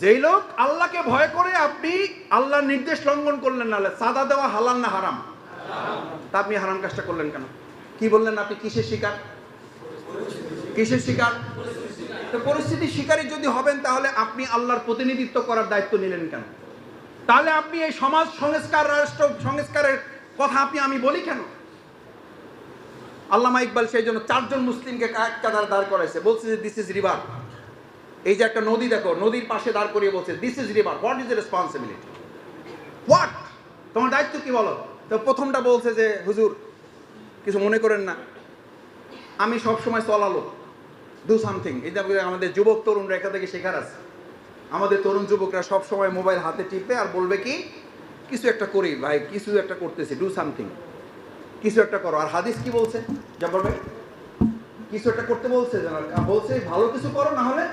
যেই লোক আল্লাহকে ভয় করে আপনি আল্লাহর নির্দেশ লঙ্ঘন করলেন না, সাদা দেওয়া হালাল না হারাম? তা আপনি হারাম কাজটা করলেন কেন? কি বললেন আপনি? কিসের শিকার? কিসের শিকার? তো পরিস্থিতির শিকারী যদি হবেন তাহলে আপনি আল্লাহর প্রতিনিধিত্ব করার দায়িত্ব নিলেন কেন? তাহলে আপনি এই সমাজ সংস্কার, রাষ্ট্র সংস্কারের কথা আমি বলি কেন? আল্লামা ইকবাল সেই জন্য 4 জন মুসলিমকে এক কাতারে দাঁড় করাইছে, বলছে যে দিস ইজ রিভার। এই যে একটা নদী দেখো, নদীর পাশে দাঁড় করিয়ে বলছে this is river, what is responsibility, what, তোমার দায়িত্ব কি বলো? তো প্রথমটা বলছে যে হুজুর কিছু মনে করেন না, আমি সবসময় চলালো, ডু সামথিং। এই যে আমাদের যুবক তরুণরা এখান থেকে শেখার আছে। আমাদের তরুণ যুবকরা সবসময় মোবাইল হাতে টিপে আর বলবে কি, কিছু একটা করি ভাই, কিছু একটা করতেছি, ডু সামথিং, কিছু একটা করো। আর হাদিস কি বলছে? যা বলবে কিছু একটা করতে বলছে, বলছে ভালো কিছু করো, না হলে